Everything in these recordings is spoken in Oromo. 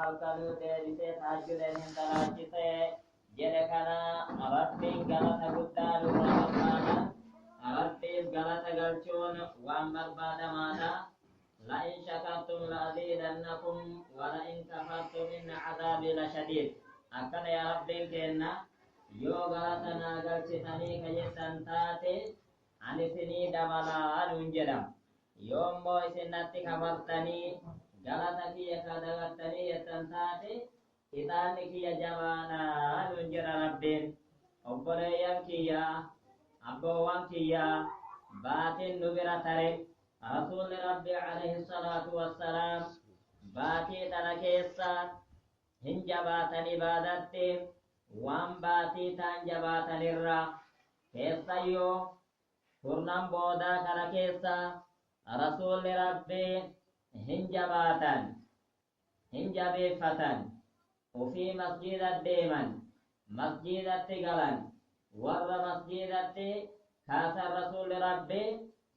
halkanuu deebisee tahajjudan hin salaachise jedhe kana rabbiin galata guddaa nurra barbaada. Rabbiif galata galchuun waan barbaadamaadha. لئن شكرتم لأزيدنكم ولئن كفرتم إن عذابي لشديد. أكن يا ربي كنا يو غلطنا غلطتني كجسن تاتي عن سني دبلا ننجدم يوم مو سنتي كفرتني غلطك يكادغتني يسن تاتي إتانك يا جوانا ننجد ربين أبوليان كيا أبوان كيا باتن نبرا ترك رسول ربي عليه الصلاة والسلام باتي تنكيسا هنجباتن عبادتي وان باتي تنجباتن الرا كيسا يو فرنم بودا تنكيسا رسول ربي هنجبي فتن وفي مسجد الديمن مسجد التقلن ور مسجد كاس رسول ربي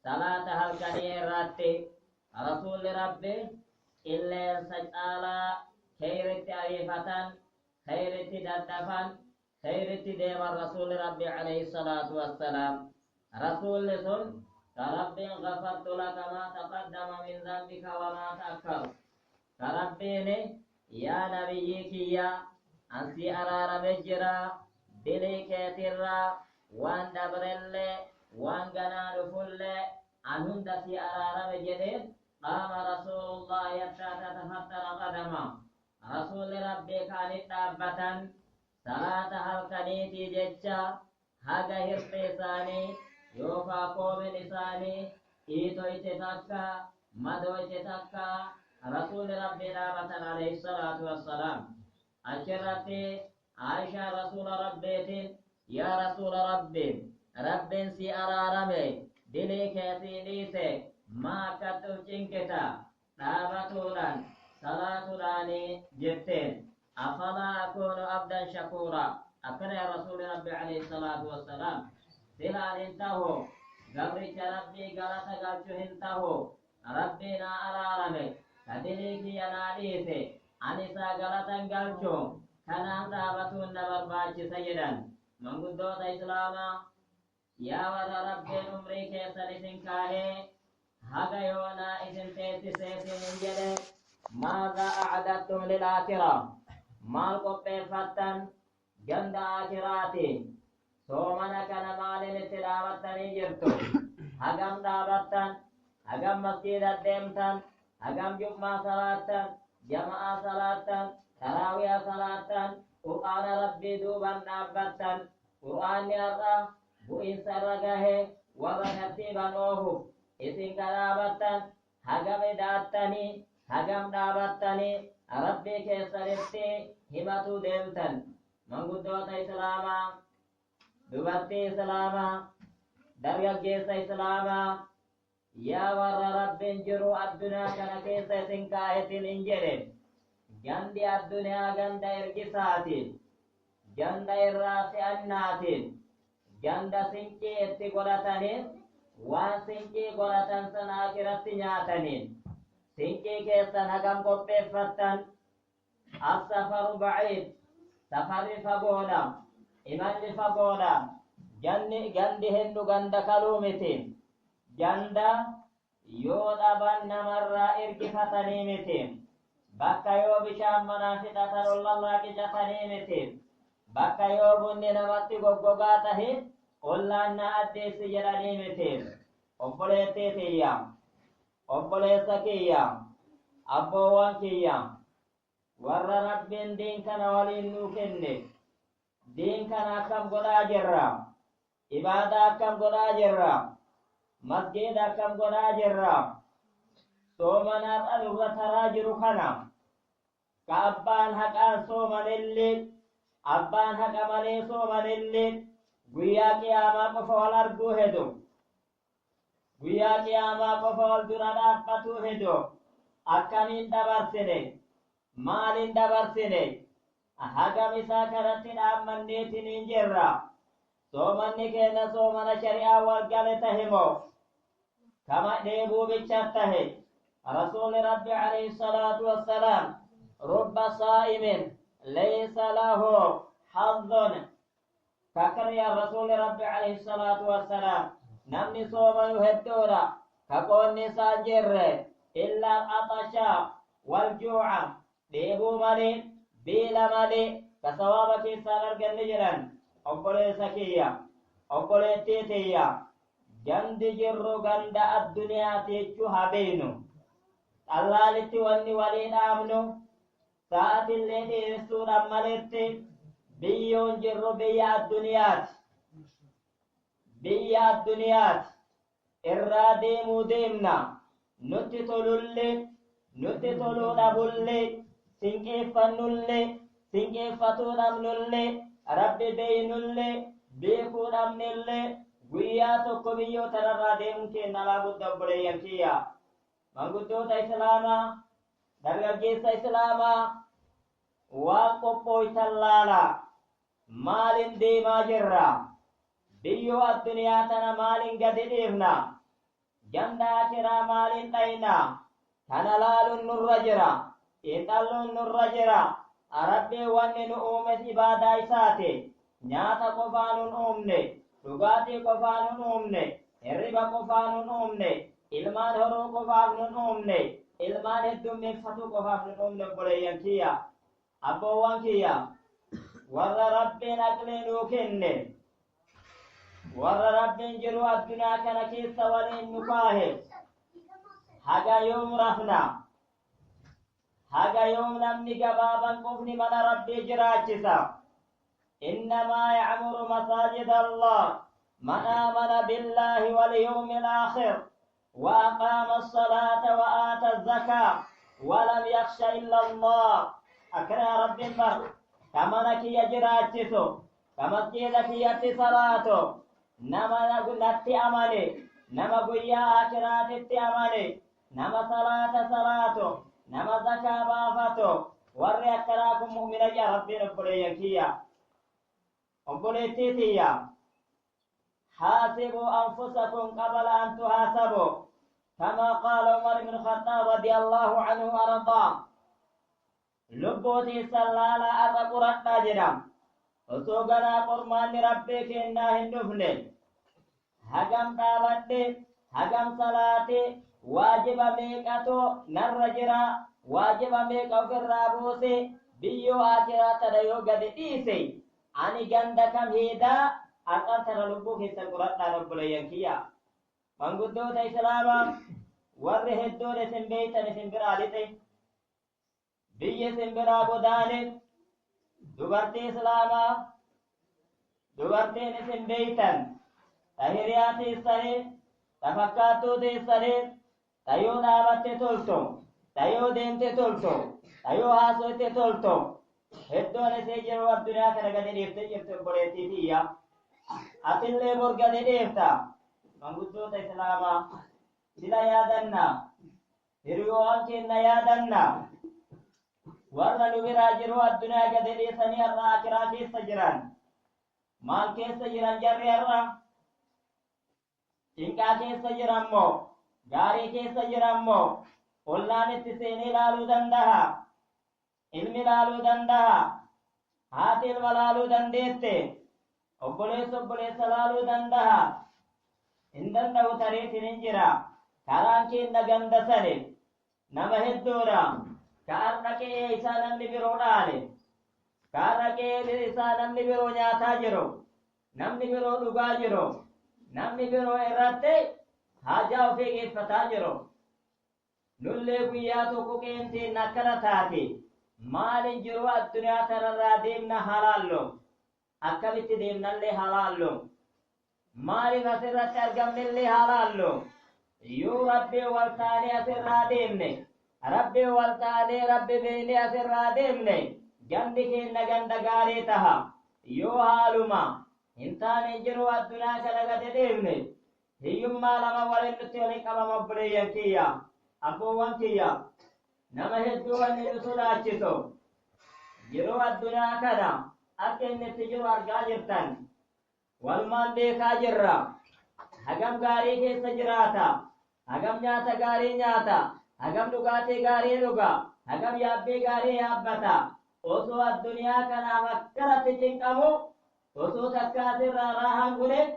صلاة halkanii irratti rasuulli rabbi qilleensa caalaa khayritti ariifatan khayritti daddafan khayritti deeman rasuulli rabbi alayhi salaatu wassalaam rasuulli sun ka rabbiin ghafartu laka maa taqaddama min dhanbika wa maa ta'akhkhar ka rabbiin yaa nabiyyii kiyya ansi araarame jira dilii keetirraa waan dabrellee وان غنا رفل انهم دسي ارارم جديد قام رسول الله يشاء تفتر قدما رسول ربي كان دابتن صلاة هلكنيتي ججا هاga hirpeesani yofa qoome isaani iitoyte takka madoyte takka رسول ربي dhaabatan alayhi الصلاة والسلام achirratti عائشة رسول ربيتين يا رسول ربي ربين سي أرارمي دلي كيسي ليسي ما كتو جنكتا دابتولان صلاة جتين أفلا أكون عبدا شكورا أكن يا رسول ربي عليه الصلاة والسلام سلال انتهو قبرك ربي قلت قلت انتهو ربنا أرارمي كدلي كي يناليسي أنسا قلت قلت كان دابتون نبرباج سيدا من قدوت إسلاما يا ور ربي عمري كيسن سنكاهي هذا يونا إذن تيسي من جده ماذا أعددتم للآخرة مال قبي فتن جند آخراتي سومنا كان مال لتلاوتني جرتو هقم دابتن هقم مسجد الدمتن هقم جمعة صلاة جماعة صلاة تراوية صلاة قرآن ربي دوبا دابتن قرآن يرى bu'in saragahe warra kattiban oohu isin kadhaabattan hagam idaattanii hagam dhaabattanii rabbii keessanitti himatu deemtan manguddoota islaamaa dubartii islaamaa dargaggeessa islaamaa yaa warra rabbiin jiru addunyaa kana keessa isin kaahetin hin jedhe gandi addunyaa ganda ergisaatiin ganda irraa si'annaatiin ganda sinqii itti godhataniin waan sinqii godhatan sana akiratti nyaataniin sinqii keessan hagam qopheeffattan as-safaru ba'iid safarri fagoodha imalli fagoodha gandi hendu ganda kaluu miti ganda yoo dhaban namarraa irkifatanii miti bakka yoo bishaan manaa fixatan ollalraa qicatanii miti bakka yoo bunni namatti goggogaa tahe ollaan na addeessi jedhanii miti obboleettii tiyya obboleessa kiyya abboowwan kiyya warra rabbiin diin kana waliin nuu kenne diin kana akkam godhaa jirra ibaadaa akkam godhaa jirra masgiida akkam godhaa jirra soomanaaf anurra taraa jiru kana ka abbaan haqaan soomanillee abbaan haqa malee soomanillee guyyaa qiyaamaa qofa wal arguu hedu guyyaa qiyaamaa qofa wal dura dhaabbatuu hedu akkamiin dabarsine maaliin dabarsine hagam isaa kanatti dhaammanneetiin hin jirra soomanni keenya soomana shari'aa wal gale tahimoo kama dheebuu bicha tahe rasuuli rabbi alayhi salaatu wassalaam رب صائم ليس له حظ فكر يا رسول ربي عليه الصلاة والسلام نمني صوما يهدورا كقول نساجر إلا العطشا والجوع ديبو مالي بيلا مالي كسوابك سانر جنجرا أقول سكيا أقول تيتيا جند جرو جند الدنيا تيجو هبينو الله لتواني ولين آمنو ساعة الليل يسور أمالتي بيون جرو بيا الدنيات إرادي مديمنا نتي تلو نبولي سنكيفتو نمنولي ربي بينولي بيكو نمنولي وياتو كبيو ترى ديمكي نلابو دبولي يمكيا منغدو تا إسلاما درجيس إسلاما واقفو يتلالا مالين ديما جرا بيو الدنيا تنا مالين قد ديفنا جندا كرا مالين تينا تنلال النرجرا إتلو النرجرا ربي ونن أومس إبادة إساتي نياتا قفانون أومني رغاتي قفانون أومني الربا قفانون أومني ilmaan horuu qofaaf nun uumne ilmaan heddummeeffatu qofaaf nun uumne obboleeyyan kiyya abboowwan kiyya warra rabbiin aqlee nuu kenne warra rabbiin jiru addunyaa kana keessa waliin nu kaahe haga yoom rafna haga yoom namni gabaaban qofni mana rabbii jiraachisa innamaa ya'muru masaajida allah man aamana billaahi walyawmi alaakhir وأقام الصلاة وآتى الزكاة ولم يخش إلا الله أكرا رب المر كما لك يجراتسو كما لك يتي صلاته نما نتي أماني نما قيا أكرات التي أماني نما صلاته نما زكاة بافته ورّي أكراكم مؤمنة يا ربي نبولي كيا نبولي تيتيا حاسبوا أنفسكم قبل أن تحاسبوا كما قال عمر بن الخطاب رضي الله عنه وأرضاه لبوتي سلالا أرقرت ناجرام وسوغنا قرمان ربك إنا هندفن هجم تابد هجم صلاتي واجب ميكاتو نرجرا واجب ميكا في الرابوسي بيو آخرا تديو قد إيسي أني جندكم هيدا أقل ترى لبوك سنقرتنا رب لينكيا من قدوت إسلاما ور هدون سنبيتا سنبرالتي بي سنبرا بدانت دبرتي إسلاما دبرتي سنبيتا تهرياتي السنين تفكاتو دي السنين تيو نابت تلتو تيو ديمت تلتو تيو هاسوت تلتو هدون سيجر والدنيا كنقد نفتي جرت بريتي فيها أتلي برقد نفتا من قدوت إسلاما sila yaadanna hiriyoowan keenna yaadanna warra nu biraa jiru addunyaa gadi dhiisanii har'a akiraa keessa jiran maal keessa jiran jarri har'a cinqaa keessa jiran moo gaarii keessa jiran moo ollaan itti seenee ilaaluu danda'a ilmi ilaaluu danda'a haati ilma ilaaluu dandeette obboleessa ilaaluu danda'a hin danda'u tareetiin hin jira karaan keenya ganda sane nama hedduudha kaan dhaqee isaa namni biroo dhaale kaan dhaqee isaa namni biroo nyaataa jiru namni biroo dhugaa jiru namni biroo irratti haajaa ofii geeffataa jiru nullee guyyaa tokko qeenteen akkana taate maalin jiru addunyaa tanarraa deemna halaallo akkamitti deemnallee halaallo maalin asirratti argamnellee halaallo yoo rabbi waltaanee asirraa deemne rabbi waltaanee rabbi beeknee asirraa deemne gandi keenya ganda gaarii taha yoo haaluma hin taane jiru addunyaa kana gadi deemne hiyyummaa lama waliin nutti waliin qabama obboleeyyan kiyya abboowwan kiyya nama hedduu wanni nu sodaachisu yeroo addunyaa kana akka inni itti jiru argaa jirtan walumaan beekaa jirra hagam gaarii keessa jiraata hagam nyaata gaarii nyaata hagam dhugaatii gaarii dhuga hagam yaabbii gaarii yaabbata osoo addunyaa kanaaf akkanatti cinqamu osoo takkaatirraa raahaan godhen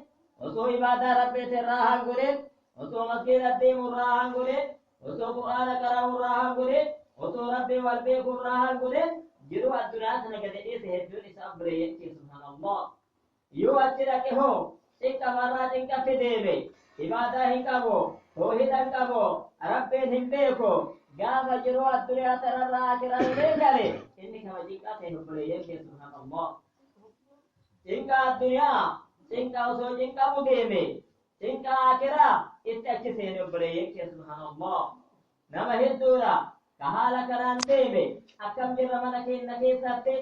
osoo ibaadaa rabbiitirraa haan godhen osoo masgiida deemurraa haan godhen osoo qur'aana qara'urraa haan godhen osoo rabbii wal beekurraa haan godhen jiru addunyaa sana gadi dhiise hedduun isaaf bire jechuun subhaanallah yoo achi dhaqe hoo cinqamarraa cinqatti deeme ibaadaa hin qabu toohida hin qabu rabbiin hin beeku gaafa jiru addunyaa sanarraa akiraa hin eegale inni kama cinqaa ta'e bire jechuun subhaanallah cinqa addunyaa cinqa osoo cinqamu deeme cinqa akiraa itti achi seene bire jechuun subhaanallah nama hedduudha ka haala kanaan deeme akkam jirra mana keenya keessatti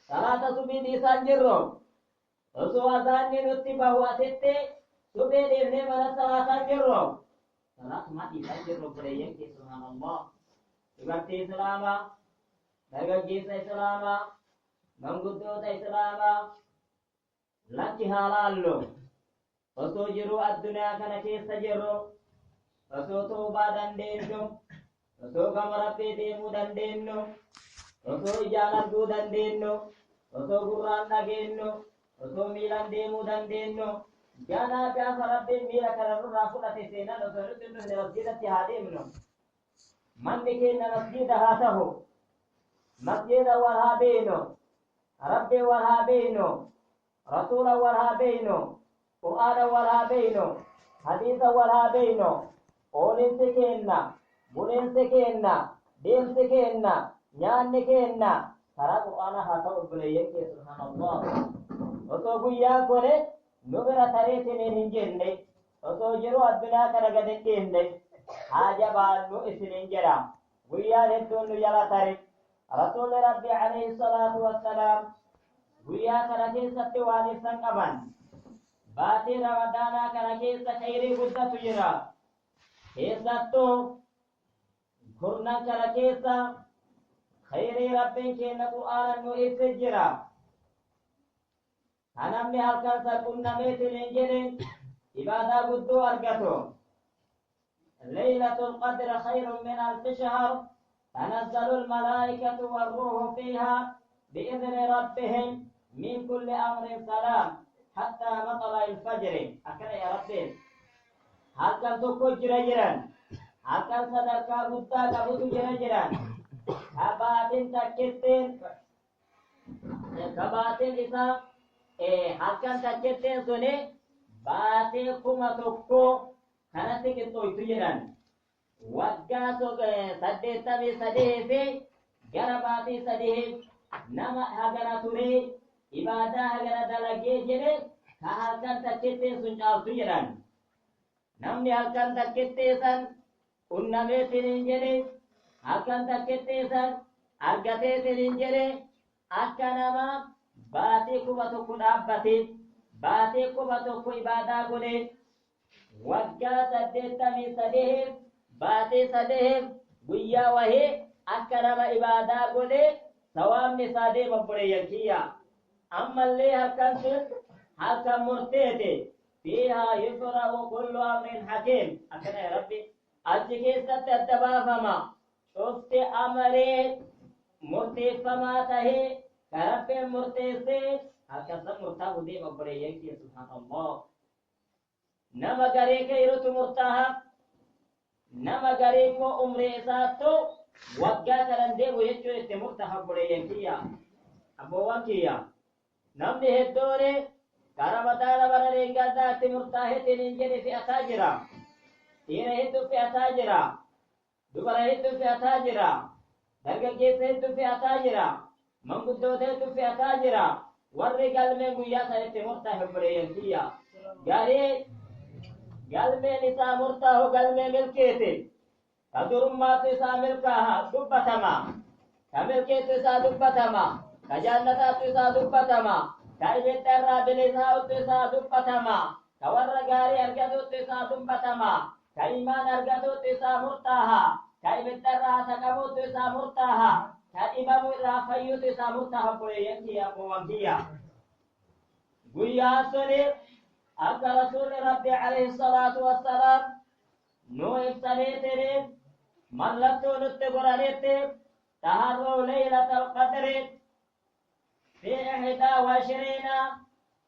salaata subii dhiisaan jirru osoo azaanni nutti bahu asitti subee dhiifnee mana salaataan jirru salaatuma dhiisaan jirru bire jechuun subhaanallah dubartii islaamaa dargaggeessa islaamaa manguddoota islaamaa lakki haalaallo osoo jiru addunyaa kana keessa jirru osoo toobaa dandeenyu osoo gama rabbii deemuu dandeenyu osoo ijaan arguu dandeenyu osoo gurraan dhageenyu osoo miilaan deemuu dandeenyu ganaa gaafa rabbiin miila kanarraa fudhate seenan osoo nuti dhufne masjiidatti haa deemnu manni keenya masjiida haa tahu masjiida wal haa beeynu rabbii wal haa beeynu rasuula wal haa beeynu qur'aana wal haa beeynu hadiisa wal haa beeynu oolinsi keenna buleensi keenna deemsi keenna nyaanni keenna karaa qur'aana haa ta'u obboleeyyan kee subhaanallah osoo guyyaan kone nu bira tareetiniin hin jenne osoo jiru addunyaa kana gad hin dhiifne haa jabaannu isiniin jedha guyyaan hedduun nu jala tare rasuulli rabbii alayhi salaatu wassalaam guyyaa kana keessatti waan ibsan qaban baatii ramadaanaa kana keessa khayrii guddatu jira keessattuu kurnan kana keessa khayrii rabbiin keenya qur'aanan nu ibse jira kanamni halkan quunnameetiin hin jedhe ibaadaa guddoo argatu laylatul qadr khayrun min alfi shahr tanazzalu almalaa'ikatu warruuhu fiihaa bi'izni rabbihim min kulli amrin salaam حتى مطلع الفجر أكن يا ربي هل كان تكو جرجران هل كان صدركا بوتا كبوتو جرجران كباتين تكتين كباتين إسا هل كان تكتين سني باتي كما تكو كانت كتو يتجران وقاسو سديتا بي سديه في جرباتي سديه نما هغنا تري ibadah agara dalage jere ka halkan takkette sun caaltu jedhan namni halkan takkette san unnameetiin jedhe halkan takkette san argateetiin jedhe akka nama baatee kuba tokko dhaabbate baatee kuba tokko ibadaa godhe waggaa 83 baatee 3 guyyaa wahee akka nama ibadaa godhe sawaabni isaa deema buleeyyan kiyya أما اللي هكذا مرتيتي فيها يفرغ كل أمر حكيم أكنا يا ربي أجيكي ستتبا فما شفت أمري مرتي فما تهي كربي مرتيسي هكذا مرتاه دي مبريك سبحان الله نما غريك يرتو مرتاها نما غريك أمري إساتو وقا ترندي ويجو استمرتها بريكيا أبو وكيا namni hedduun karamadaana bara reeggaddaatti murtaahetiin hin jedhe fe'ataa jira dhiira hedduu fe'ataa jira dubara hedduu fe'ataa jira dargaggeessa hedduu fe'ataa jira manguddoota hedduu fe'ataa jira warri galmeen guyyaa sanitti murtaahe buleeyyan kiyya garii galmeen isaa murtaahu galmee milkeeti ka durummaatu isaa milkaaha dubbatama ka milkeetu isaa dubbatama kajannataatu isaa dubbatama ka ibiddarraa bilisaa'utu isaa dubbatama ka warra gaarii argatuutu isaa dubbatama ka imaan argatuutu isaa murtaaha ka ibiddarraa saqamuutu isaa murtaaha ka dhibamu irraa fayyuutu isaa murtaaha buleeyyan kiyya abboowwan kiyya guyyaan suni akka rasuulli rabbi alayhi salaatu wassalaam nu ibsaniitiniin mallattoo nutti godhanitti تهروا ليلة القدر في 21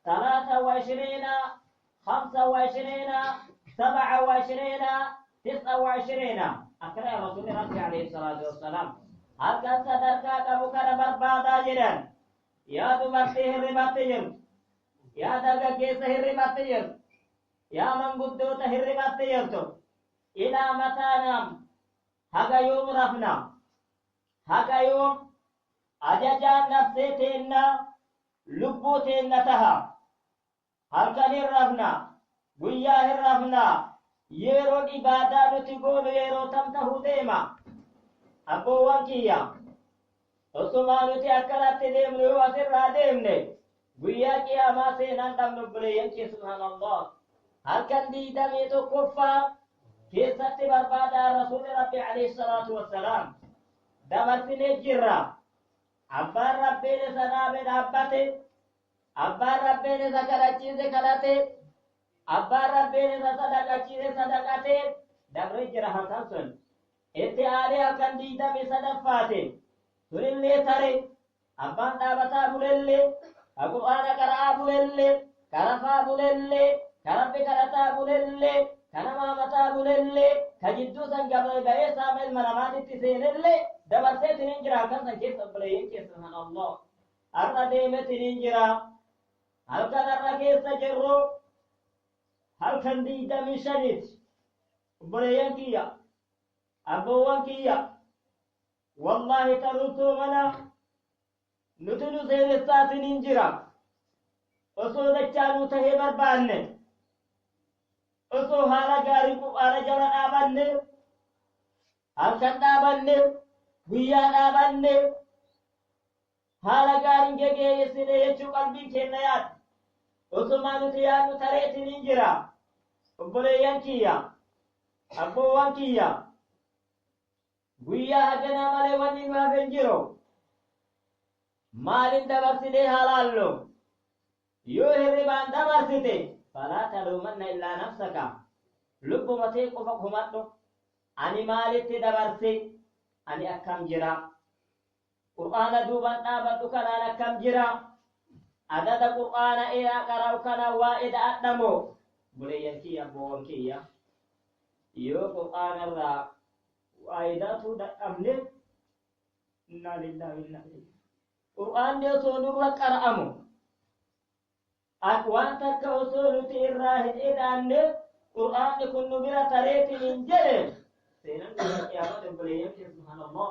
23 25 27 29 أكرم رسول الله عليه الصلاة والسلام هل كان صدرك كبكر بربادا جدا يا دمرته الرباطير يا درجة الرباطير يا من قدوته الرباطير إلى متى نام هذا يوم رفنا هذا يوم أججان نفسيتنا لبوتنا تها هل كان الرفنا وياه الرفنا يرو إبادة نتقول يرو تمته ديما أبو وانكيا وسمان تأكلت ديم لو أسر ديمني ويا قياما سينان دم نبلين كي سبحان الله هل كان دي دمي تكفى كيست بربادا رسول ربي عليه الصلاة والسلام دمرت نجرا أبار ربي نسناب دابته أبار ربي نسكرتي ذكرته أبار ربي نسصدقتي صدقته دمر جرا هنسن إتعالي أكن دي دمي صدفاته تريلي تري أبان دابتا بللي القرآن قرأ بللي كرفا بللي كربي كرتا بللي كنما متا بللي كجدو سنجبل بأي سامل منامات تسينلي دبرسي تنجرا كان سنجيس أبليين كي سبحان الله أرنا ديمة تنجرا هل كان الركيس تجرو هل كان دي دمي شديد أبليين كيا أبوان كيا والله تروتو منا نتنو زين الساعة ننجرا أصول دجالو تهي بربانne أصول هالا غاري قبارة جلال آبانne halkan dhaabanne guyyaa dhaabanne haala gaariin geggeessine jechuu qalbiin keenya yaadde osumaa nuti yaadnu tareetiin hin jira obboleeyyan kiyya abboowwan kiyya guyyaa haganaa malee wanni nu hafe hin jiru maalin dabarsinee halaallo yoo hirribaan dabarsite falaa taluumanna illaa nafsaka lubbuma tee qofa kumadhu ani maalitti dabarse ani akkam jira qur'aana duuban dhaabadhu kanaan akkam jira adada qur'aana eeyaa qara'u kana waa ida'adhamo buleeyyan kiyya abboowwan kiyya yoo qur'aanarraa waa ida'atuu dadhabne innaa lillaahi wa innaa ilayhi qur'aanni osoo nurra qara'amu waan takka osoo nuti irraa hin ida'anne qur'aanni kun nu bira tareetiin hin jedhe سينن قيامة البلية سبحان الله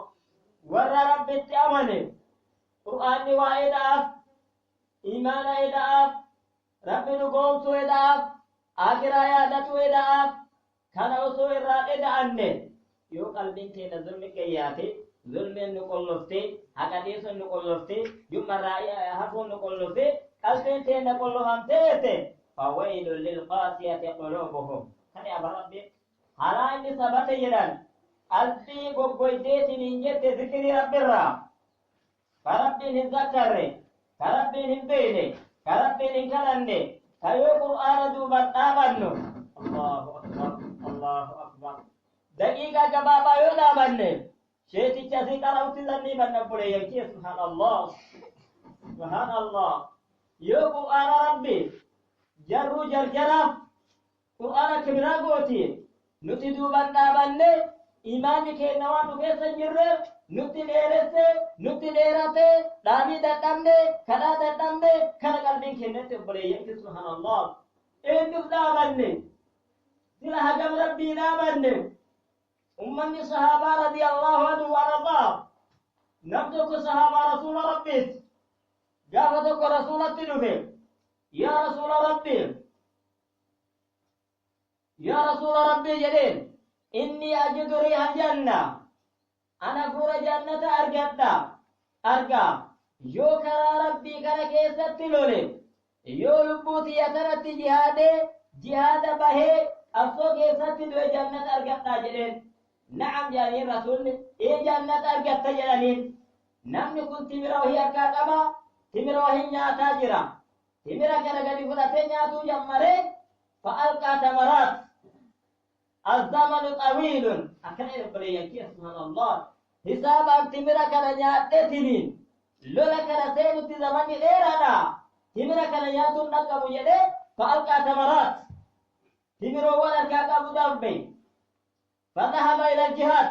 ورى رب التأمن قرآن وإدعاف إيمان إدعاف رب نقوم سو إدعاف آخر آيادة إدعاف كان وسو إراد إدعان يو قلبين تينا ظلم كياتي ظلم نقلفتي حقديس نقلفتي يوم الرأي حفون نقلفتي قلبين تينا قلهم تيتي فويل للقاسية قلوبهم كان يا ربي haala inni sabate jedhan qalbii goggoydeetiin hin jette zikrii rabbirraa ka rabbiin hin zakkarre ka rabbiin hin beeyne ka rabbiin hin kadhanne ka yoo qur'aana duuban dhaabannu allahu akbar allahu akbar daqiiqaa gabaabaa yoo dhaabanne sheeticha asii qara'utti sannii banna buleeyyankee subhaanallah yoo qur'aana rabbi jarruu jarjaraaf qur'aana kibiraa gootiin nuti duuban dhaabanne imaanni keenya waan nu keessa jirre nutti dheeresse nutti dheerate dhaabii dadhabne kadhaa dadhabne kana qalbiin keenyatti obboleeyyanki subhaanallah eenyuf dhaabanne sila hagam rabbii dhaabanne ummanni sahaabaa radiyallahu anhu warabaa nam tokko sahaabaa rasuula rabbiit gaafa tokko rasuulatti dhufe yaa rasuula rabbii يا رسول ربي جليل إني أجد ريح الجنة أنا فور جنة أرقى يو كرا ربي كرا كيست لولي يو لبوتي يترت جهاد به أفسو كيست دو جنة أرقى جليل نعم جاني رسول إيه جنة أرقى جلالين نمني كنت مروهي أرقى قبا تمروهي نياتا جرا تمرا كرا قد فلتين نياتو جمري فألقى تمرات الزمن طويل أكن إلى بليانكي سبحان الله hisaabaaf timira kana nyaadhetiniin lola kana seenutti zamanni dheeraadha timira kana nyaatuun dhaqqabu jedhee fa'alqaa tamaraat timiroowwan harkaa qabu darbe fadhahaba ila aljihaad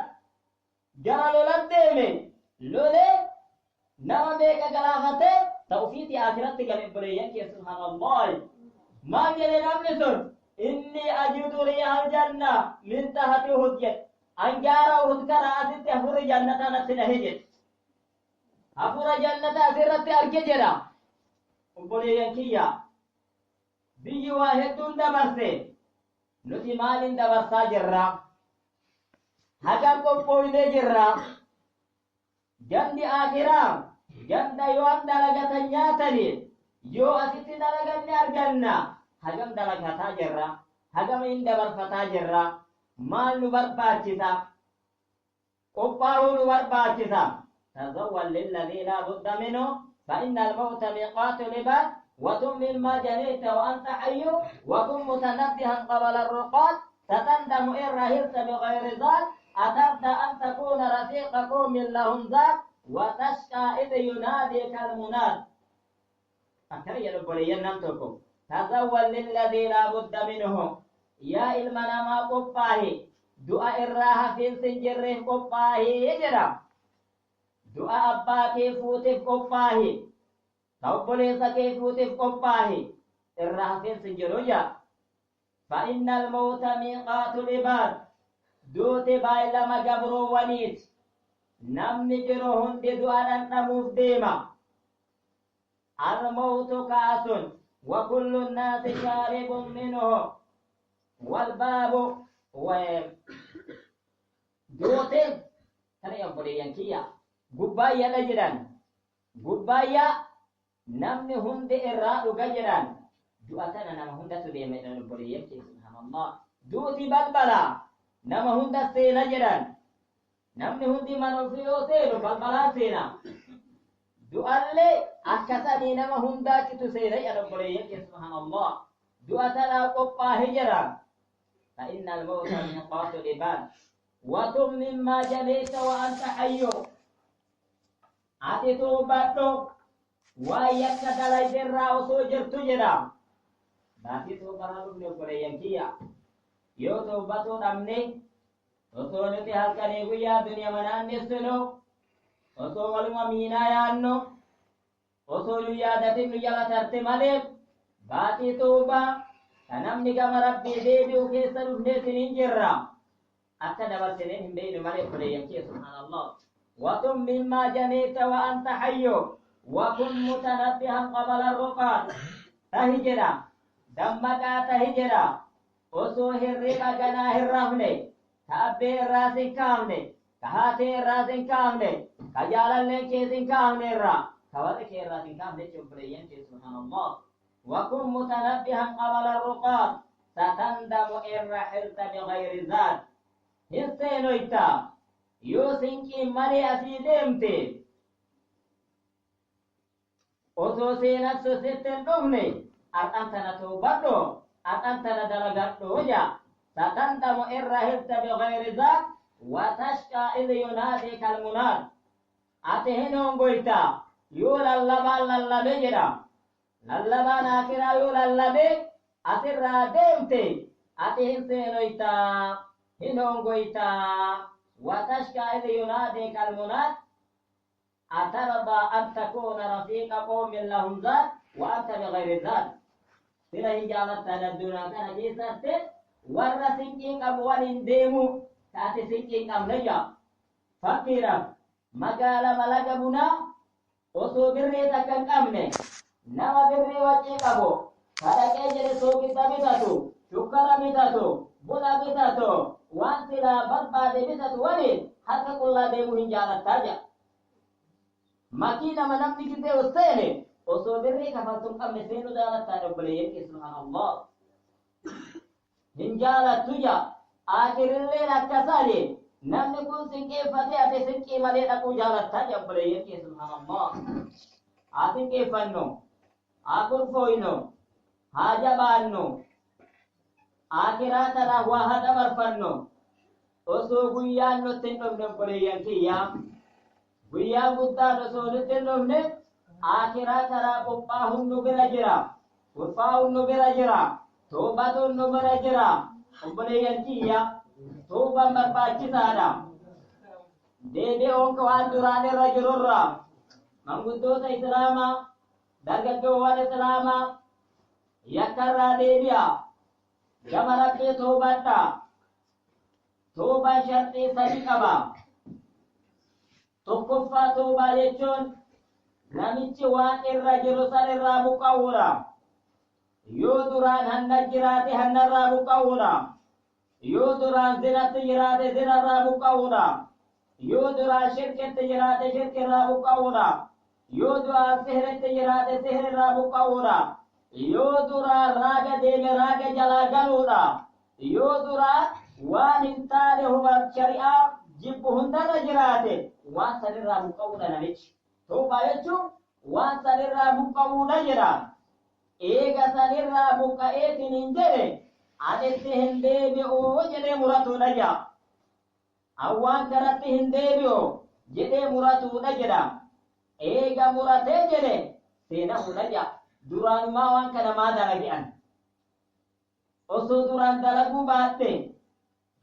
gara lolan deeme lolee nama meeqa galaafatee ta'ufiiti akiratti gale obboleeyyan kee subhaanallahi maal jedhe namni sun inni ajidu riiha aljanna min tahti uhud jedhe angaara uhud kana asitti hafurri jannataa natti dhahe jedhe hafura jannata asirratti arge jedha obboleeyyan kiyya biyyi waa hedduun dabarse nuti maalin dabarsaa jirra hagam qophooynee jirra gandi akiraa ganda yoo an dalagatan nyaatani yoo asitti dalaganne arganna hagam dalagataa jirra hagam hin dabarfataa jirra maal nu barbaachisa qophaa'uu nu barbaachisa tazawwal lilladhii laa budda minhu fa inna almawta miiqaatu libaad وكن مما جنيت وأنت حي وكن متنبها قبل الرقاد ستندم إن رهبت بغير ذات أتبت أن تكون رفيق قوم لهم ذات وتشقى إذ يناديك المناد أكري البرية نمتكم تزول للذي لا بد منه يا المنام قباه دعاء الراحة في سنجره قباه يجرى دعاء أباك فوتف قباه obboleessa kee fuutiif qophaahi irraa hafeensi jiru yaa فإن الموت ميقات العباد دوتي باي لما جبرو ونيت نم نجرهن بدوان نموف ديما الموت كاس وكل الناس شارب منه والباب دوتي ترى ينبري ينكيا قبايا لجدان قبايا namni hundi irraa dhuga jedhan du'a kana nama hundatu deeme jedhan obboleeyyan kee subhaanallah duuti balbala nama hunda seena jedhan namni hundi mana ofii yoo seenu balbalaan seena du'allee akkasanii nama hundaachitu seena jedhan obboleeyyan kee subhaanallah du'a tanaa qophaahe jedhan فإن الموت ميقات العباد وكن مما جنيت وأنت حي ati tuubadhu waa yakka dalayderraa osoo jirtu jedha baatii tuubaraa dhufne obboleeyyan kiyya yoo tuubatuu dhabne osoo nuti halkanii guyyaa duniya manaannessinu osoo waluma miinaa yaannu osoo nu yaadatin nu jala tarte malee baatii tuubaa ka namni gama rabbii deebi'u keessa dhufneetin hin jirra akka dabarsineen hin beeynu malee obboleeyyan kiyya subhaanallah وكن مما جنيت وأنت حي وكن متنبها قبل الرقاد تهجرا دمك تهجرا وسوه الرقا جناه الرفن تأبي الراس كامن كهاتي الراس كامن كجال الليكيس كامن الرا كوالك الراس كامن جبريين سبحان الله وكن متنبها قبل الرقاد ستندم إن رحلت بغير ذات هسينو إتا yoo sinqiin malee asii deemte osoo seenattu sitten dhufne har'an tana tuubadho har'an tana dalagadho ja satandamu irra hirta bigayri zaat watashqa id yunaadika almunaad ati hin hongoyta yoo lallabaan lallabe jedha lallabaan akiraa yoo lallabe asirraa deemte ati hin seenoyta hin hongoyta وتشكى إذ يناديك المناد أترضى أن تكون رفيق قوم لهم ذات وأنت بغير ذات سلا هجالة تندونا كان جيسات ورى سنكين أبوال ديمو تأتي سنكين أم نجا فكيرا مقال ملقبنا وصو بري تكن أمني نما بري وجه قبو فلك أجل سوكي تبتاتو شكرا بتاتو بنا بتاتو waan silaa barbaade bitatu waliin harka qullaa deemuu hin jaalattaja makiinama namni gisee osseene osoo birrii kafaltun qabne seenuu jaalattaa obboleeyyan kee subhaanallah hin jaalattuja aakirilleen akkasani namni kun sinqeeffate ate sinqii malee dhaquu jaalattaja obboleeyyan kee subhaanallah haa sinqeeffannu haa kurfooynu haa jabaannu akhiratana waa hada barfanno osoo guyyaan nutti hin dhufne obboleeyyan kiyya guyyaan guddaan osoo nutti hin dhufne akiraa karaa qophaa'uun nu bira jira kurfaa'uun nu bira jira toobatuun nu bira jira obboleeyyan kiyya toobaan barbaachisaadha deebi'uun waan duraan irra jirurra manguddoota islaamaa dargaggoowwan islaamaa yakkarraa deebi'a gama rabbii toobadha toobaan sharxii sadii qaba tokkoffaa toobaa jechuun namichi waan irra jiru san irraa buqqa'uudha yoo duraan hanna jiraate hannarraa buqqa'uudha yoo duraan zinatti jiraate zinarraa buqqa'uudha yoo duraan shirkitti jiraate shirkirraa buqqa'uudha yoo duraan sihiritti jiraate sihirraa buqqa'uudha yoo duraan raaga deeme raaga jalaa galuudha yoo duraan waan hin taane hubat shari'aa jibbu hundarra jiraate waan sanirraa buqqa'uudha namichi toobaa jechuun waan sanirraa buqqa'uudha jedha eega sanirraa buqqa'eetiin hin jedhe anitti hin deebi'u jedhee muratuudha jedha awwaan kanatti hin deebi'u jedhee muratuudha jedha eega muratee jedhe seenamuudha jedha duraanumaa waan kana maa dalagi'an osoo duraan dalaguu baatte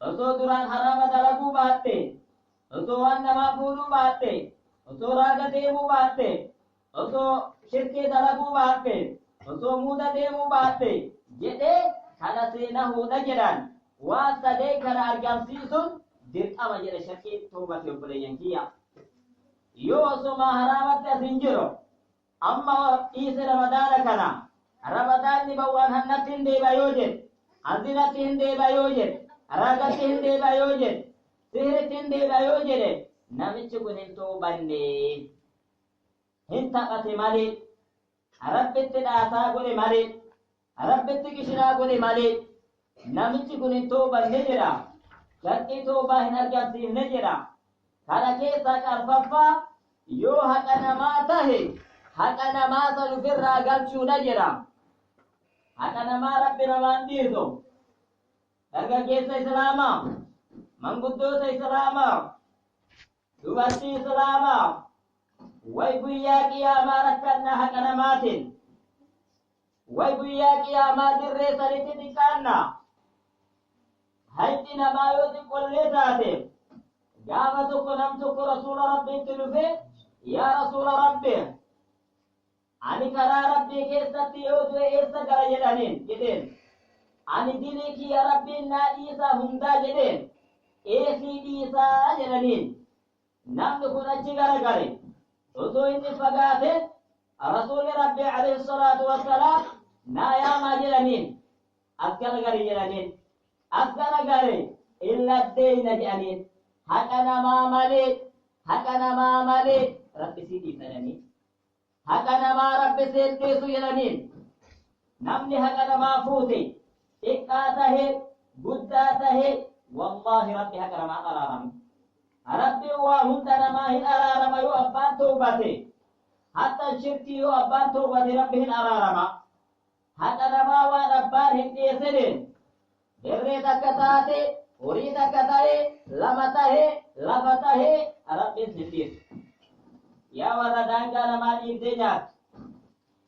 osoo duraan harama dalaguu baatte osoo waan namaa fuudhuu baatte osoo raaga deemuu baatte osoo shirkii dalaguu baatte osoo muuda deemuu baatte jedhee kana seenahuudha jedhan waan sadee kana argamsiisuun dirqama jedhe shirkii toobate obboleeyyan kiyya yoo osoma haramatti as hin jiru amma dhiise ramadaana kana ramadaanni bawwaan hannatti hin deeba yoo jedhe azinatti hin deeba yoo jedhe raagatti hin deeba yoo jedhe sihiritti hin deeba yoo jedhe namichi kun hin toobanne hin taphate malee rabbitti dhaasaa godhe malee rabbitti kishinaa godhe malee namichi kun hin toobanne jedha sharqii toobaa hin argamsiifne jedha kana keessaa qarfaffaa yoo haqa namaa tahe haqa namaa san ofirraa galchuudha jedha haqa namaa rabbi namaan dhiisu dargaggeessa islaamaa manguddoota islaamaa dubartii islaamaa way guyyaa qiyaamaa rakkannaa haqa namaatiin way guyyaa qiyaamaa dirree sanitti xiqqaanna hayti namaa yoo xiqqollee taate gaafa tokko nam tokko rasuula rabbiitti dhufe yaa rasuula rabbi ani karaa rabbii keessatti yoo du'e eessa gara jedheen ani dilii kiyya rabbiin naa dhiisaa hundaa jedheen eesii dhiisaa jedhaniin namni kun achi garagale osoo inni fagaate rasuulli rabbii alayhi salaatu wassalaam naa yaamaa jedhaniin as garagale jedhaniin as garagale illa deeyna jedhaniin haqa namaa malee rabbi sii dhiisananii haqa namaa rabbi sii dhiisu jedhaniin namni haqa namaa fuute xiqqaa tahe guddaa tahe wallahi rabbi haqa namaa araarama rabbi waa hunda namaa hin araarama yoo abbaan toobate hatta shirkii yoo abbaan toobate rabbi hin araarama haqa namaa waan abbaan hin dhiyeessedeen dirree takka taate horii takka tahe lama tahe lafa tahe rabbiin hin dhiyeessu yaa warra daangaa namaa dhiibdee nyaatu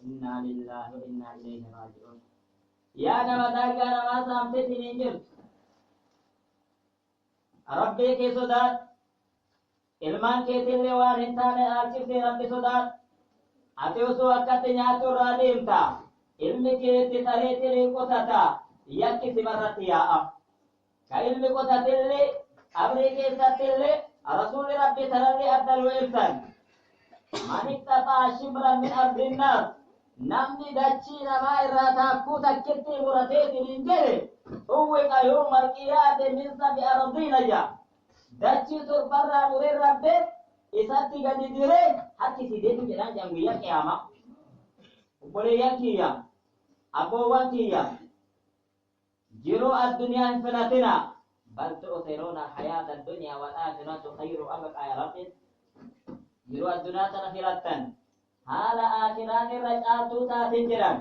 innaa lillaahi wa innaa ilayhi raaji'uun yaa nama daangaa namaa saamteetiin hin jirtu rabbii kee sodaadhu ilmaan keetillee waan hin taane aaksifte rabbi sodaadhu ati osoo akkatti nyaatu irraa deemta ilmi keetti tareetillee qotata yakki simarratti yaa'a ka ilmi qotatillee qabrii keessattillee rasuulli rabbi tararri addaluu ibsan man iqtaxaa shibran min ardi nnaas namni dachii namaa irraa taakkuu takkitti murateetiin hin jedhe uwwiqa yawma alqiyaamati min sabi ardiina ja dachii torbarraa mureen rabbe isatti gadi diree harki si deetu jedhan jedhan guyyaa qiyaama obboleeyyan kiyya abboowwan kiyya jiruu addunyaa hin filatina bal tu'thiruuna alhayaata addunyaa walaakhiratu khayru abqaa ya rabbi jiruu addunyaa tana filattan haala aakiraan irra caaltuu taatin jedhan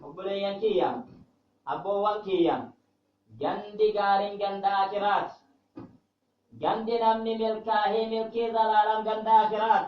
obboleeyyan kiyya abboowwan kiyya gandi gaariin ganda aakiraati gandi namni milkaa'ee milkii zalaalam ganda akiraat